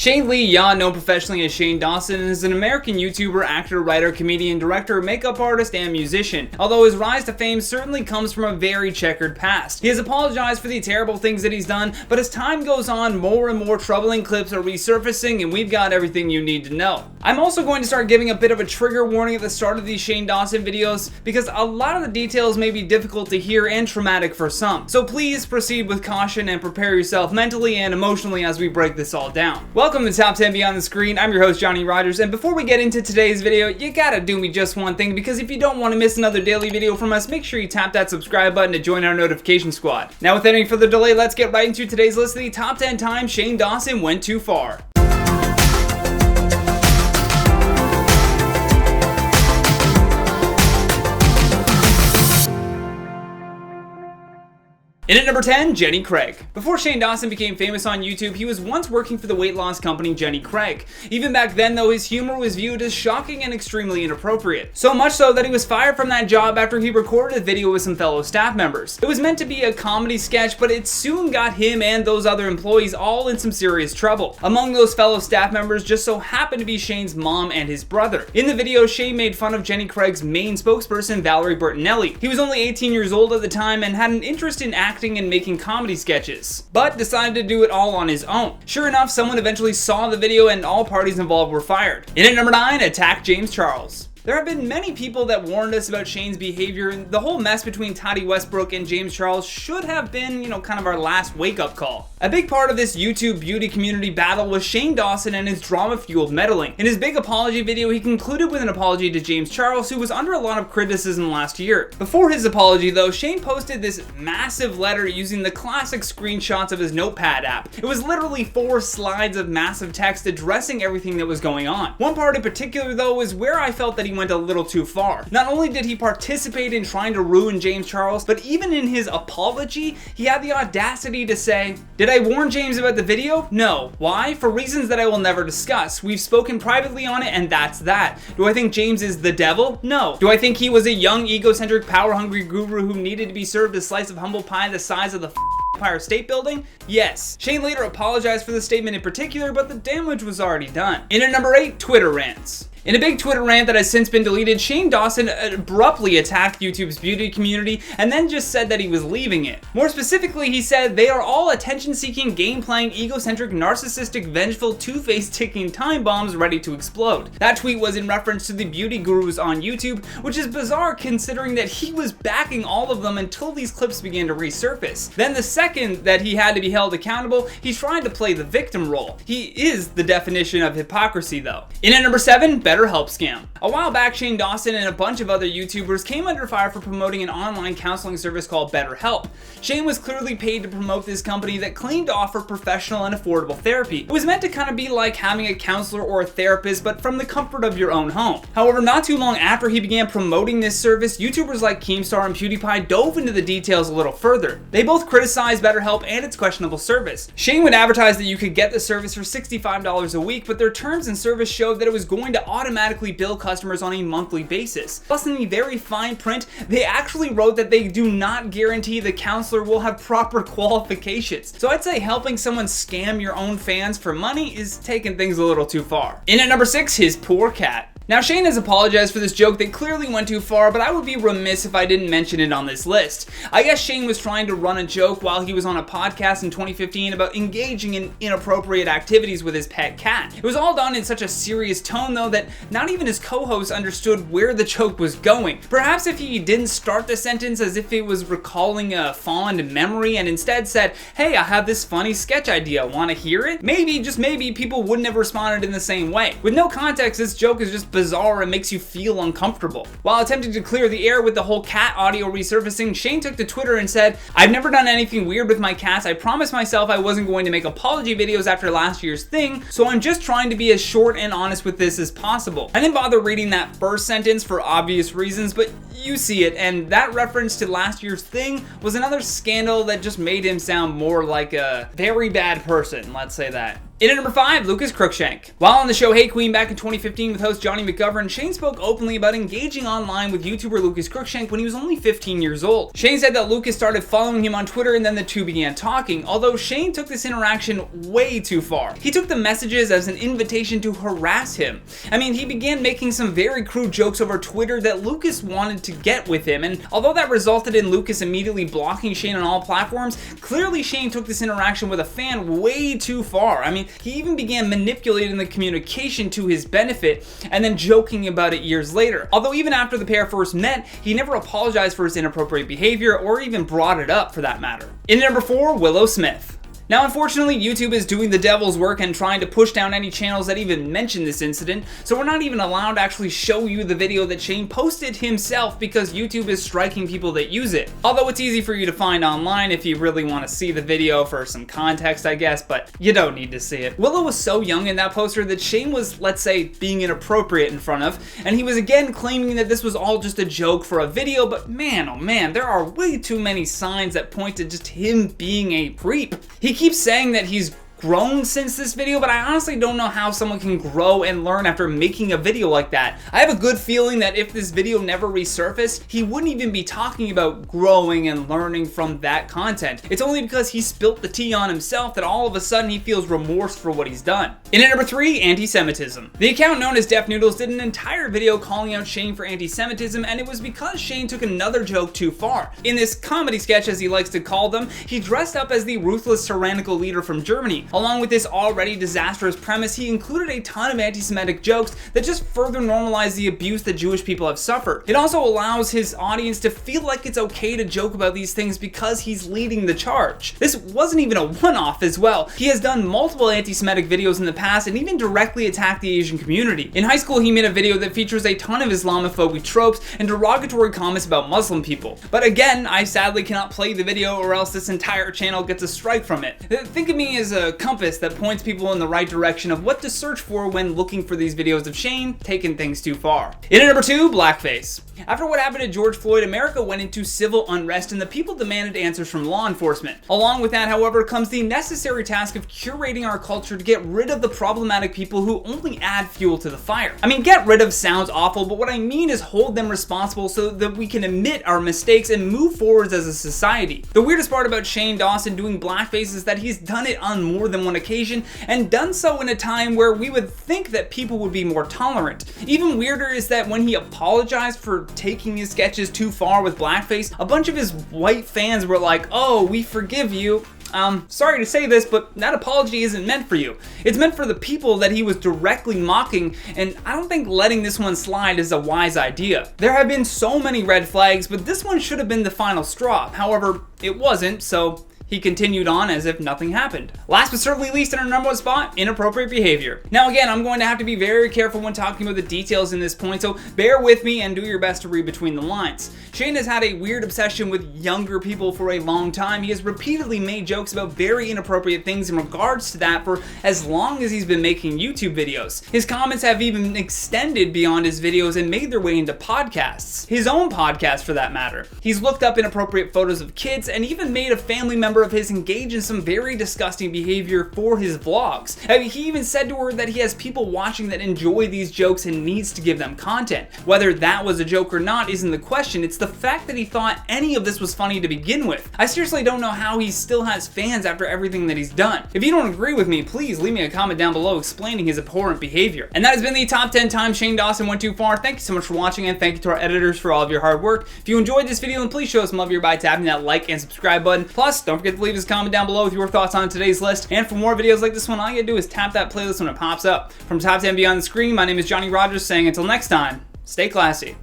Shane Lee Yaw, known professionally as Shane Dawson, is an American YouTuber, actor, writer, comedian, director, makeup artist, and musician. Although his rise to fame certainly comes from a very checkered past. He has apologized for the terrible things that he's done, but as time goes on, more and more troubling clips are resurfacing, and we've got everything you need to know. I'm also going to start giving a bit of a trigger warning at the start of these Shane Dawson videos, because a lot of the details may be difficult to hear and traumatic for some. So please proceed with caution and prepare yourself mentally and emotionally as we break this all down. Welcome to Top 10 Beyond the Screen. I'm your host, Johnny Rogers, and before we get into today's video, you gotta do me just one thing, because if you don't want to miss another daily video from us, make sure you tap that subscribe button to join our notification squad. Now, without any further delay, let's get right into today's list of the top 10 times Shane Dawson went too far. In at number 10, Jenny Craig. Before Shane Dawson became famous on YouTube, he was once working for the weight loss company Jenny Craig. Even back then, though, his humor was viewed as shocking and extremely inappropriate. So much so that he was fired from that job after he recorded a video with some fellow staff members. It was meant to be a comedy sketch, but it soon got him and those other employees all in some serious trouble. Among those fellow staff members just so happened to be Shane's mom and his brother. In the video, Shane made fun of Jenny Craig's main spokesperson, Valerie Bertinelli. He was only 18 years old at the time and had an interest in acting and making comedy sketches, but decided to do it all on his own. Sure enough, someone eventually saw the video and all parties involved were fired. In at number 9, Attack James Charles. There have been many people that warned us about Shane's behavior, and the whole mess between Tati Westbrook and James Charles should have been, kind of our last wake-up call. A big part of this YouTube beauty community battle was Shane Dawson and his drama-fueled meddling. In his big apology video, he concluded with an apology to James Charles, who was under a lot of criticism last year. Before his apology, though, Shane posted this massive letter using the classic screenshots of his notepad app. It was literally 4 slides of massive text addressing everything that was going on. One part in particular, though, is where I felt that he went a little too far. Not only did he participate in trying to ruin James Charles, but even in his apology, he had the audacity to say, "Did I warn James about the video? No. Why? For reasons that I will never discuss. We've spoken privately on it, and that's that. Do I think James is the devil? No. Do I think he was a young, egocentric, power-hungry guru who needed to be served a slice of humble pie the size of the Empire State Building? Yes." Shane later apologized for the statement in particular, but the damage was already done. In at number 8, Twitter rants. In a big Twitter rant that has since been deleted, Shane Dawson abruptly attacked YouTube's beauty community and then just said that he was leaving it. More specifically, he said, "They are all attention-seeking, game-playing, egocentric, narcissistic, vengeful, two-faced ticking time bombs ready to explode." That tweet was in reference to the beauty gurus on YouTube, which is bizarre considering that he was backing all of them until these clips began to resurface. Then the second that he had to be held accountable, he tried to play the victim role. He is the definition of hypocrisy, though. In at number 7, BetterHelp scam. A while back, Shane Dawson and a bunch of other YouTubers came under fire for promoting an online counseling service called BetterHelp. Shane was clearly paid to promote this company that claimed to offer professional and affordable therapy. It was meant to kind of be like having a counselor or a therapist, but from the comfort of your own home. However, not too long after he began promoting this service, YouTubers like Keemstar and PewDiePie dove into the details a little further. They both criticized BetterHelp and its questionable service. Shane would advertise that you could get the service for $65 a week, but their terms and service showed that it was going to automatically bill customers on a monthly basis. Plus, in the very fine print, they actually wrote that they do not guarantee the counselor will have proper qualifications. So I'd say helping someone scam your own fans for money is taking things a little too far. In at number 6, his poor cat. Now, Shane has apologized for this joke that clearly went too far, but I would be remiss if I didn't mention it on this list. I guess Shane was trying to run a joke while he was on a podcast in 2015 about engaging in inappropriate activities with his pet cat. It was all done in such a serious tone, though, that not even his co-host understood where the joke was going. Perhaps if he didn't start the sentence as if it was recalling a fond memory and instead said, "Hey, I have this funny sketch idea, want to hear it?" Maybe, just maybe, people wouldn't have responded in the same way. With no context, this joke is just bizarre and makes you feel uncomfortable. While attempting to clear the air with the whole cat audio resurfacing, Shane took to Twitter and said, "I've never done anything weird with my cats. I promised myself I wasn't going to make apology videos after last year's thing, so I'm just trying to be as short and honest with this as possible." I didn't bother reading that first sentence for obvious reasons, but you see it, and that reference to last year's thing was another scandal that just made him sound more like a very bad person, let's say that. In at number 5, Lucas CRUIKSHANK. While on the show Hey Queen back in 2015 with host Johnny McGovern, Shane spoke openly about engaging online with YouTuber Lucas CRUIKSHANK when he was only 15 years old. Shane said that Lucas started following him on Twitter and then the two began talking, although Shane took this interaction way too far. He took the messages as an invitation to harass him. I mean, he began making some very crude jokes over Twitter that Lucas wanted to get with him, and although that resulted in Lucas immediately blocking Shane on all platforms, clearly Shane took this interaction with a fan way too far. I mean, he even began manipulating the communication to his benefit and then joking about it years later. Although even after the pair first met, he never apologized for his inappropriate behavior or even brought it up for that matter. In at number 4, Willow Smith. Now, unfortunately, YouTube is doing the devil's work and trying to push down any channels that even mention this incident, so we're not even allowed to actually show you the video that Shane posted himself because YouTube is striking people that use it. Although it's easy for you to find online if you really want to see the video for some context, I guess, but you don't need to see it. Willow was so young in that poster that Shane was, let's say, being inappropriate in front of, and he was again claiming that this was all just a joke for a video, but man, oh man, there are way too many signs that point to just him being a creep. He keeps saying that he's grown since this video, but I honestly don't know how someone can grow and learn after making a video like that. I have a good feeling that if this video never resurfaced, he wouldn't even be talking about growing and learning from that content. It's only because he spilt the tea on himself that all of a sudden he feels remorse for what he's done. In at number 3, anti-Semitism. The account known as Def Noodles did an entire video calling out Shane for anti-Semitism, and it was because Shane took another joke too far. In this comedy sketch, as he likes to call them, he dressed up as the ruthless tyrannical leader from Germany. Along with this already disastrous premise, he included a ton of anti-Semitic jokes that just further normalize the abuse that Jewish people have suffered. It also allows his audience to feel like it's okay to joke about these things because he's leading the charge. This wasn't even a one-off as well. He has done multiple anti-Semitic videos in the past and even directly attacked the Asian community. In high school, he made a video that features a ton of Islamophobic tropes and derogatory comments about Muslim people. But again, I sadly cannot play the video or else this entire channel gets a strike from it. Think of me as a compass that points people in the right direction of what to search for when looking for these videos of Shane taking things too far. In at number 2, blackface. After what happened to George Floyd, America went into civil unrest and the people demanded answers from law enforcement. Along with that, however, comes the necessary task of curating our culture to get rid of the problematic people who only add fuel to the fire. I mean, get rid of sounds awful, but what I mean is hold them responsible so that we can admit our mistakes and move forwards as a society. The weirdest part about Shane Dawson doing blackface is that he's done it on more than one occasion and done so in a time where we would think that people would be more tolerant. Even weirder is that when he apologized for taking his sketches too far with blackface, a bunch of his white fans were like, "Oh, we forgive you. Sorry to say this, but that apology isn't meant for you. It's meant for the people that he was directly mocking, and I don't think letting this one slide is a wise idea." There have been so many red flags, but this one should have been the final straw. However, it wasn't, so he continued on as if nothing happened. Last but certainly least, in our number 1 spot, inappropriate behavior. Now again, I'm going to have to be very careful when talking about the details in this point, so bear with me and do your best to read between the lines. Shane has had a weird obsession with younger people for a long time. He has repeatedly made jokes about very inappropriate things in regards to that for as long as he's been making YouTube videos. His comments have even extended beyond his videos and made their way into podcasts. His own podcast, for that matter. He's looked up inappropriate photos of kids and even made a family member of his engage in some very disgusting behavior for his vlogs. I mean, he even said to her that he has people watching that enjoy these jokes and needs to give them content. Whether that was a joke or not isn't the question, it's the fact that he thought any of this was funny to begin with. I seriously don't know how he still has fans after everything that he's done. If you don't agree with me, please leave me a comment down below explaining his abhorrent behavior. And that has been the top 10 times Shane Dawson went too far. Thank you so much for watching, and thank you to our editors for all of your hard work. If you enjoyed this video, then please show us some love here by tapping that like and subscribe button. Plus, don't forget to leave us a comment down below with your thoughts on today's list. And for more videos like this one, all you gotta do is tap that playlist when it pops up. From top 10 beyond the screen, my name is Johnny Rogers saying until next time, stay classy.